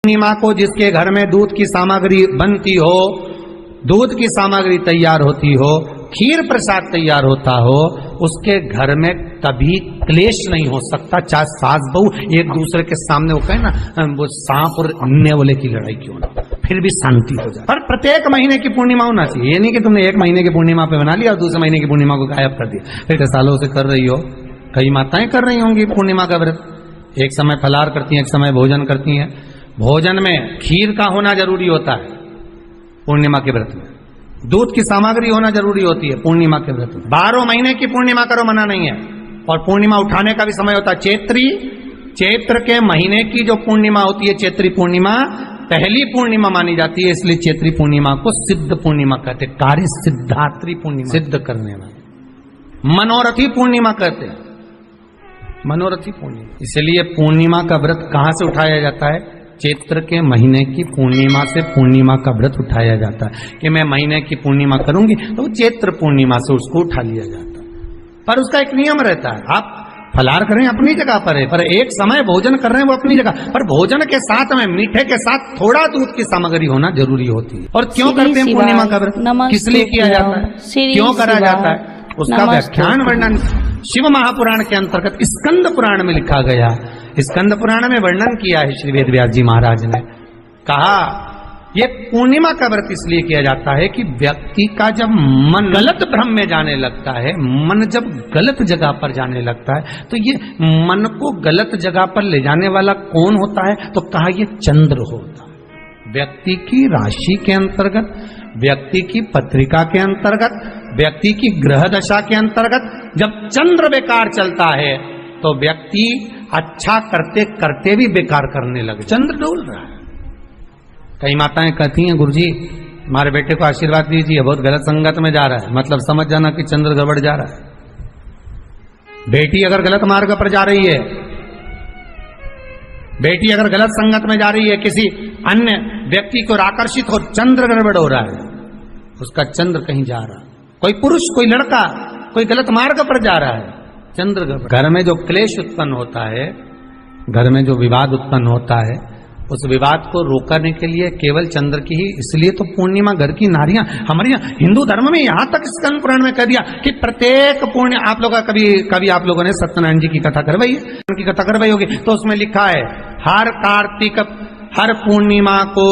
पूर्णिमा को जिसके घर में दूध की सामग्री बनती हो, दूध की सामग्री तैयार होती हो, खीर प्रसाद तैयार होता हो, उसके घर में कभी क्लेश नहीं हो सकता। चाहे सास बहू एक दूसरे के सामने वो कहे ना, वो सांप और नेवले की लड़ाई क्यों ना, फिर भी शांति हो जाए। पर प्रत्येक महीने की पूर्णिमा होना चाहिए। ये नहीं कि तुमने एक महीने की पूर्णिमा पे बना लिया और दूसरे महीने की पूर्णिमा को गायब कर दिया। फिर सालों से कर रही हो, कई माताएं कर रही होंगी पूर्णिमा का व्रत, एक समय फलाहार करती हैं, एक समय भोजन करती हैं। भोजन में खीर का होना जरूरी होता है पूर्णिमा के व्रत में, दूध की सामग्री होना जरूरी होती है पूर्णिमा के व्रत में। 12 महीने की पूर्णिमा करो, मना नहीं है। और पूर्णिमा उठाने का भी समय होता है चैत्र के महीने की जो पूर्णिमा होती है, चैत्री पूर्णिमा पहली पूर्णिमा मानी जाती है, इसलिए चैत्री पूर्णिमा को सिद्ध पूर्णिमा कहते हैं। कार्य सिद्धात्री पूर्णिमा, सिद्ध करने वाली। मनोरथी पूर्णिमा कहते हैं, मनोरथी पूर्णिमा। इसलिए पूर्णिमा का व्रत कहां से उठाया जाता है? चैत्र के महीने की पूर्णिमा से पूर्णिमा का व्रत उठाया जाता है कि मैं महीने की पूर्णिमा करूंगी तो चैत्र पूर्णिमा से उसको उठा लिया जाता है। पर उसका एक नियम रहता है, आप फलाहार करें अपनी जगह पर है, पर एक समय भोजन कर रहे हैं वो अपनी जगह पर। भोजन के साथ में मीठे के साथ थोड़ा दूध की सामग्री होना जरूरी होती है। और क्यों करते हैं पूर्णिमा का व्रत, किस लिए किया जाता है, क्यों करा जाता है, उसका व्याख्यान वर्णन शिव महापुराण के अंतर्गत स्कंद पुराण में लिखा गया। स्कंद पुराण में वर्णन किया है श्री वेदव्यास जी महाराज ने। कहा ये पूर्णिमा का व्रत इसलिए किया जाता है कि व्यक्ति का जब मन गलत भ्रम में जाने लगता है, मन जब गलत जगह पर जाने लगता है, तो ये मन को गलत जगह पर ले जाने वाला कौन होता है? तो कहा ये चंद्र होता है। व्यक्ति की राशि के अंतर्गत, व्यक्ति की पत्रिका के अंतर्गत, व्यक्ति की ग्रह दशा के अंतर्गत जब चंद्र बेकार चलता है तो व्यक्ति अच्छा करते करते भी बेकार करने लगे। चंद्र डोल रहा है। कई माताएं कहती हैं, गुरुजी हमारे बेटे को आशीर्वाद दीजिए, बहुत गलत संगत में जा रहा है। मतलब समझ जाना कि चंद्र गड़बड़ जा रहा है। बेटी अगर गलत मार्ग पर जा रही है, बेटी अगर गलत संगत में जा रही है, किसी अन्य व्यक्ति को आकर्षित हो, चंद्र गड़बड़ हो रहा है, उसका चंद्र कहीं जा रहा है। कोई पुरुष, कोई लड़का कोई गलत मार्ग पर जा रहा है, चंद्र गड़बड़। घर में जो क्लेश उत्पन्न होता है, घर में जो विवाद उत्पन्न होता है, उस विवाद को रोकने के लिए केवल चंद्र की ही, इसलिए तो पूर्णिमा घर की नारियां हमारे यहाँ हिंदू धर्म में यहां तक स्कंद पुराण में कह दिया कि प्रत्येक पुण्य आप लोग कभी आप लोगों ने सत्यनारायण जी की कथा करवाई है, उनकी कथा करवाई होगी, तो उसमें लिखा है हर कार्तिक, हर पूर्णिमा को,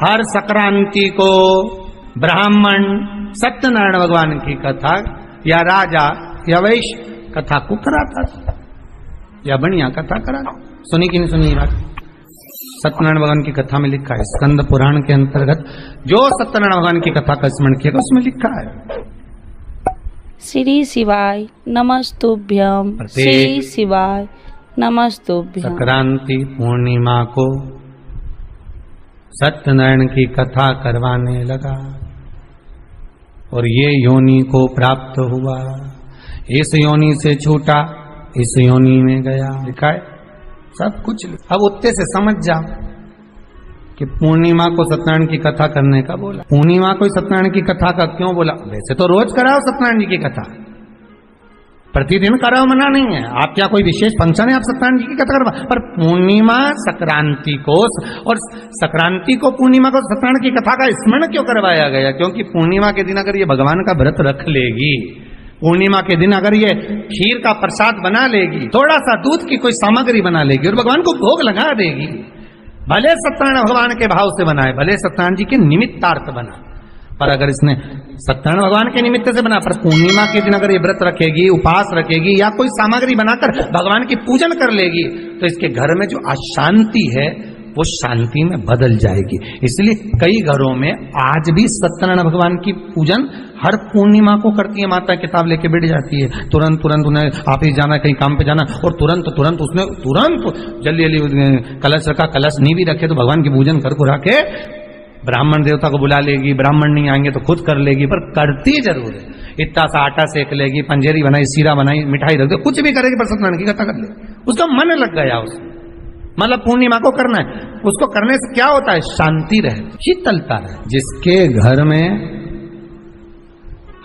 हर संक्रांति को ब्राह्मण सत्यनारायण भगवान की कथा या राजा या वैश्य कथा को कराता था, या बढ़िया कथा करा। सुनी कि नहीं सुनी बात? सत्यनारायण भगवान की कथा में लिखा है, स्कंद पुराण के अंतर्गत जो सत्यनारायण भगवान की कथा का स्मरण किया उसमें लिखा है श्री शिवाय नमस्तुभ्यम, श्री शिवाय नमस्तुभ्यम। संक्रांति पूर्णिमा को सत्यनारायण की कथा करवाने लगा और ये योनि को प्राप्त हुआ, इस योनि से छूटा, इस योनि में गया, लिखा है सब कुछ। अब उत्ते से समझ जाओ कि पूर्णिमा को सत्यनारायण की कथा करने का बोला, पूर्णिमा को सत्यनारायण की कथा का क्यों बोला? वैसे तो रोज कराओ सत्यनारायण जी की कथा, प्रतिदिन कराओ, मना नहीं है। आप क्या कोई विशेष फंक्शन है आप सत्यनारायण जी की कथा करवा, पर पूर्णिमा संक्रांति को, और संक्रांति को पूर्णिमा को सत्यनारायण की कथा का स्मरण क्यों करवाया गया? क्योंकि पूर्णिमा के दिन अगर ये भगवान का व्रत रख लेगी, पूर्णिमा के दिन अगर ये खीर का प्रसाद बना लेगी, थोड़ा सा दूध की कोई सामग्री बना लेगी और भगवान को भोग लगा देगी, भले सत्यनारायण भगवान के भाव से बनाए, भले सत्यनारायण जी के निमित्तार्थ बना, पर अगर इसने सत्यनारायण भगवान के निमित्त से बना, पर पूर्णिमा के दिन अगर ये व्रत रखेगी, उपास रखेगी या कोई सामग्री बनाकर भगवान की पूजन कर लेगी, तो इसके घर में जो अशांति है वो शांति में बदल जाएगी। इसलिए कई घरों में आज भी सत्यनारायण भगवान की पूजन हर पूर्णिमा को करती है। माता किताब लेके बैठ जाती है, तुरंत उन्हें ऑफिस जाना, कहीं काम पे जाना, और तुरंत उसने जल्दी कलश रखा, कलश नहीं भी रखे तो भगवान की पूजन कर को रखे, ब्राह्मण देवता को बुला लेगी, ब्राह्मण नहीं आएंगे तो खुद कर लेगी, पर करती जरूर है। इतना सा आटा सेक लेगी, पंजेरी बनाई, सीरा बनाई, मिठाई रख दे, कुछ भी करेगी, पर सत्यनारायण की कथा कर ले, उसका मन लग गया उसमें। मतलब पूर्णिमा को करना है, उसको करने से क्या होता है? शांति रहे, शीतलता रहे। जिसके घर में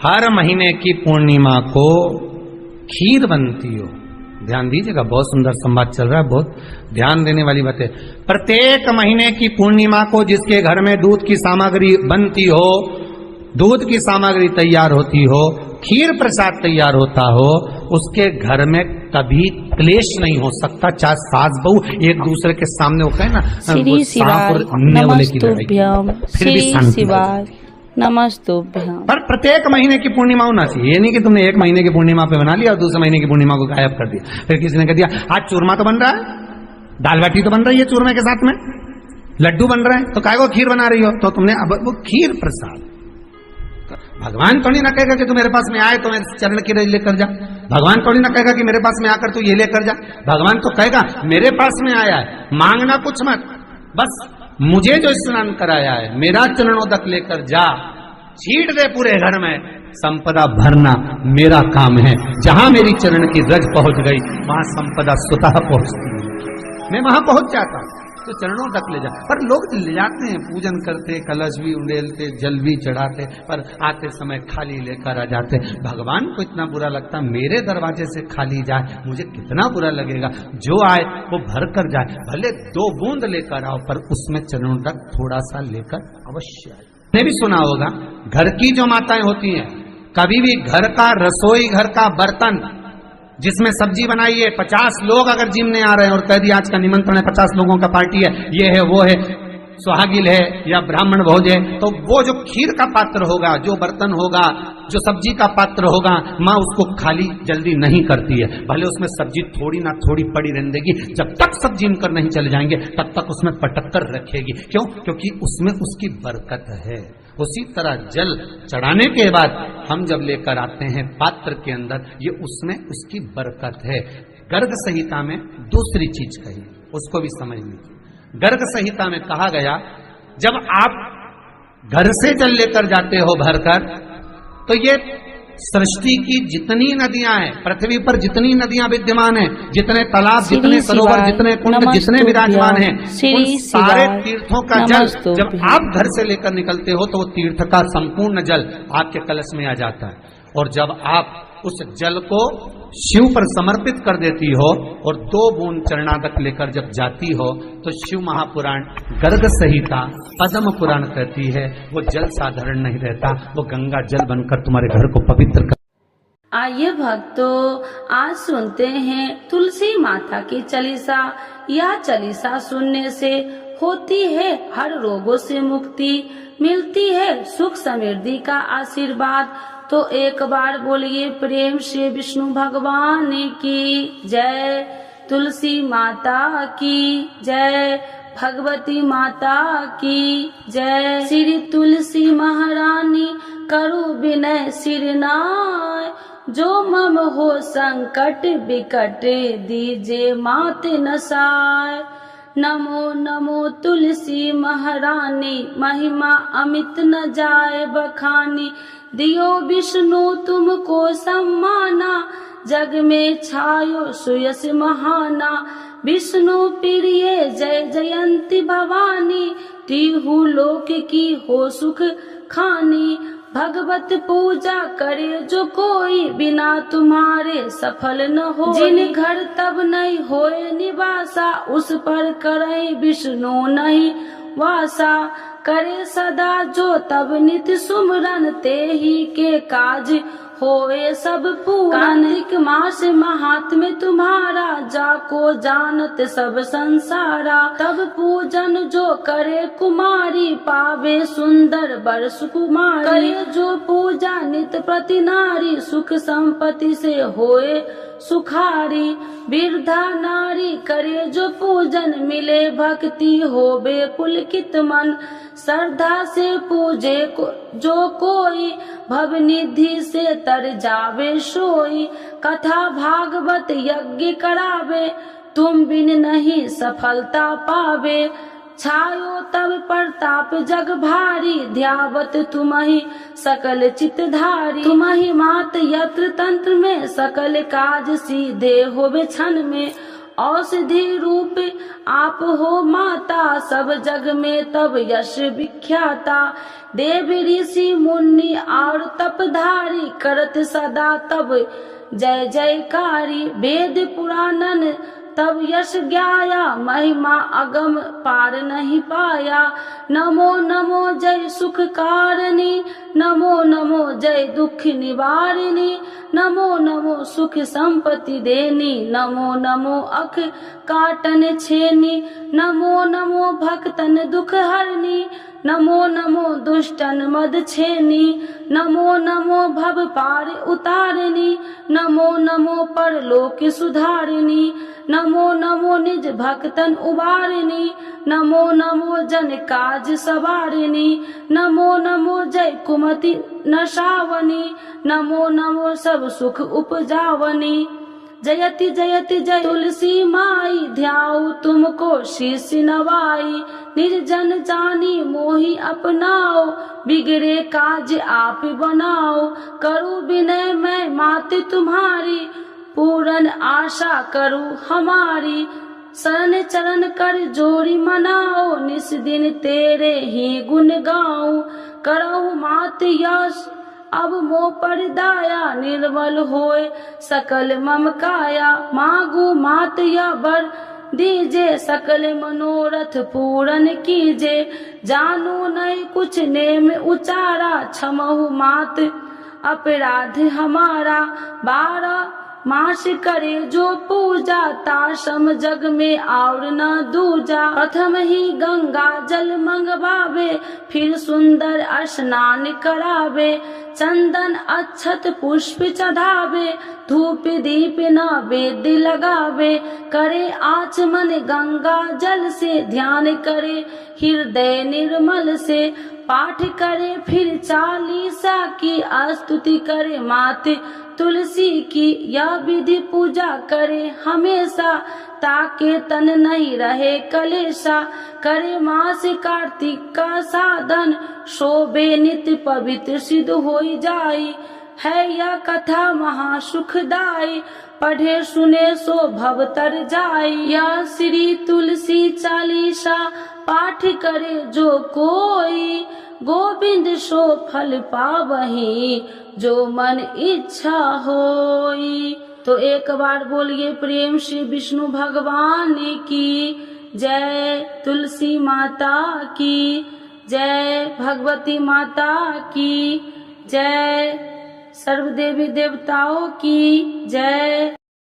हर महीने की पूर्णिमा को खीर बनती हो, ध्यान दीजिएगा, बहुत सुंदर संवाद चल रहा है, बहुत ध्यान देने वाली बात है। प्रत्येक महीने की पूर्णिमा को जिसके घर में दूध की सामग्री बनती हो, दूध की सामग्री तैयार होती हो, खीर प्रसाद तैयार होता हो, उसके घर में कभी क्लेश नहीं हो सकता। चाहे सास बहू एक दूसरे के सामने होता है ना, श्री शिवाय नमस्तुभ्यम, श्री शिवाय नमस्तुभ्यम। पर प्रत्येक महीने की पूर्णिमा होना चाहिए। ये नहीं कि तुमने एक महीने की पूर्णिमा पे बना लिया और दूसरे महीने की पूर्णिमा को गायब कर दिया। फिर किसी ने कह दिया आज चूरमा तो बन रहा है, दाल बाटी तो बन रही है चूरमे के साथ में, लड्डू बन रहा है, तो काय को खीर बना रही हो? तो तुमने अब वो खीर प्रसाद, भगवान थोड़ी ना कहेगा कि तू मेरे पास में आए तो मेरे चरण की रज लेकर जा। भगवान थोड़ी ना कहेगा कि मेरे पास में आकर तू ये लेकर जा। भगवान तो कहेगा मेरे पास में आया है, मांगना कुछ मत, बस मुझे जो स्नान कराया है मेरा चरणोदक लेकर जा, छीट दे पूरे घर में, संपदा भरना मेरा काम है। जहां मेरी चरण की रज पहुंच गई वहां संपदा स्वतः पहुंचती है, मैं वहां पहुंच जाता हूं। तो चरणों तक ले जा, पर लोग ले जाते हैं, पूजन करते, कलश भी उंडेलते, जल भी चढ़ाते, पर आते समय खाली लेकर आ जाते। भगवान को इतना बुरा लगता, मेरे दरवाजे से खाली जाए मुझे कितना बुरा लगेगा। जो आए वो भर कर जाए, भले 2 बूंद लेकर आओ, पर उसमें चरणों तक थोड़ा सा लेकर अवश्य आए। आपने भी सुना होगा, घर की जो माताएं होती हैं, कभी भी घर का रसोई घर का बर्तन जिसमें सब्जी बनाई है, 50 लोग अगर जिमने आ रहे हैं और कह दिया आज का निमंत्रण है, 50 लोगों का पार्टी है, ये है वो है, सुहागिल है या ब्राह्मण भोज है, तो वो जो खीर का पात्र होगा, जो बर्तन होगा, जो सब्जी का पात्र होगा, माँ उसको खाली जल्दी नहीं करती है। भले उसमें सब्जी थोड़ी ना थोड़ी पड़ी रहने देगी, जब तक सब जिम कर नहीं चले जाएंगे तब तक उसमें पटक कर रखेगी। क्यों? क्योंकि उसमें उसकी बरकत है। उसी तरह जल चढ़ाने के बाद हम जब लेकर आते हैं पात्र के अंदर, ये उसमें उसकी बरकत है। गर्ग संहिता में दूसरी चीज कही, उसको भी समझ लीजिए। गर्ग संहिता में कहा गया, जब आप घर से जल लेकर जाते हो भरकर, तो ये सृष्टि की जितनी नदियां हैं, पृथ्वी पर जितनी नदियां विद्यमान हैं, जितने तालाब, जितने सरोवर, जितने कुंड, जितने विराजमान हैं, उन सारे तीर्थों का जल जब आप घर से लेकर निकलते हो तो वो तीर्थ का संपूर्ण जल आपके कलश में आ जाता है। और जब आप उस जल को शिव पर समर्पित कर देती हो और 2 बूंद चरणागत लेकर जब जाती हो, तो शिव महापुराण गर्ग संहिता पद्म पुराण कहती है वो जल साधारण नहीं रहता, वो गंगा जल बनकर तुम्हारे घर को पवित्र कर। आइए भक्तों, आज सुनते हैं तुलसी माता की चालीसा। यह चालीसा सुनने से होती है हर रोगों से मुक्ति, मिलती है सुख समृद्धि का आशीर्वाद। तो एक बार बोलिए प्रेम से विष्णु भगवान की जय, तुलसी माता की जय, भगवती माता की जय। श्री तुलसी महारानी करु विनय सिरनाय, जो मम हो संकट विकट दीजे मात नसाय। नमो नमो तुलसी महारानी, महिमा अमित न जाए बखानी, दियो विष्णु तुमको सम्माना, जग में छायो सुयस महाना। विष्णु प्रिय जय जयंती भवानी, तिहु लोक की हो सुख खानी। भगवत पूजा करे जो कोई, बिना तुम्हारे सफल न हो। जिन घर तब नहीं होए निवासा, उस पर करे विष्णु नहीं वासा। करे सदा जो तब नित्य सुमरन, ते ही के काज होए सब पूर्ण। कार्तिक मास महात्म्य तुम्हारा, जाको जानत सब संसारा। तब पूजन जो करे कुमारी, पावे सुंदर बर सुकुमारी। करे जो पूजा नित प्रति नारी, सुख संपत्ति से होए सुखारी। वृद्धा नारी करे जो पूजन, मिले भक्ति होबे पुलकित मन। श्रद्धा से पूजे जो कोई, भवनिधि से तर जावे सोई। कथा भागवत यज्ञ करावे, तुम बिन नहीं सफलता पावे। छायो तब प्रताप जग भारी, ध्यावत तुम्हि सकल चितधारी। तुम्हि मात यत्र तंत्र में, सकल काज सीधे होवे क्षण में। औषधि रूप आप हो माता, सब जग में तब यश विख्याता। देव ऋषि मुनि और तपधारी, करत सदा तब जय जयकारी वेद पुराणन तब यश ज्ञाया महिमा अगम पार नहीं पाया। नमो नमो जय सुख कारिणी नमो नमो जय दुख निवारिणी नमो नमो सुख संपत्ति देनी नमो नमो अख काटन छेनी नमो नमो भक्तन दुख हरनी नमो नमो दुष्टन मद छेनी नमो नमो भव पार उतारिणी नमो नमो परलोक सुधारिणी नमो नमो निज भक्तन उबारिणी नमो नमो जन काज सवारिणी नमो नमो जय कुमति नशावनी नमो नमो सब सुख उपजावनी। जयति जयति जय तुलसी माई ध्याऊ तुमको शीश नवाई निर्जन जानी मोहि अपनाओ बिगड़े काज आप बनाओ करूँ विनय मैं माते तुम्हारी पूरन आशा करूँ हमारी शरण चरण कर जोड़ी मनाओ निस दिन तेरे ही गुण गाऊं करहु मात यश अब मोह पर दाया निर्मल होए सकल मम काया मांगू मात या बर दीजे सकल मनोरथ पूरन कीजे जानू नहीं कुछ नेम उचारा क्षमहु मात अपराध हमारा 12 मास करे जो पूजा ताशम जग में और न दूजा। प्रथम ही गंगा जल मंगवावे फिर सुंदर स्नान करावे चंदन अक्षत पुष्प चढ़ावे धूप दीप नैवेद्य लगावे करे आचमन गंगा जल से ध्यान करे हृदय निर्मल से पाठ करे फिर 40 की स्तुति करे माते तुलसी की यह विधि पूजा करे हमेशा ताके तन नहीं रहे कलेशा करे मास कार्तिक का साधन शोभे नित्य पवित्र सिद्ध हो जाई है यह कथा महासुखदाई पढ़े सुने सो भव तर जाई। यह श्री तुलसी चालीसा पाठ करे जो कोई गोविंद सो फल पावही जो मन इच्छा होई। तो एक बार बोलिए प्रेम से विष्णु भगवान की जय, तुलसी माता की जय, भगवती माता की जय, सर्व देवी देवताओं की जय।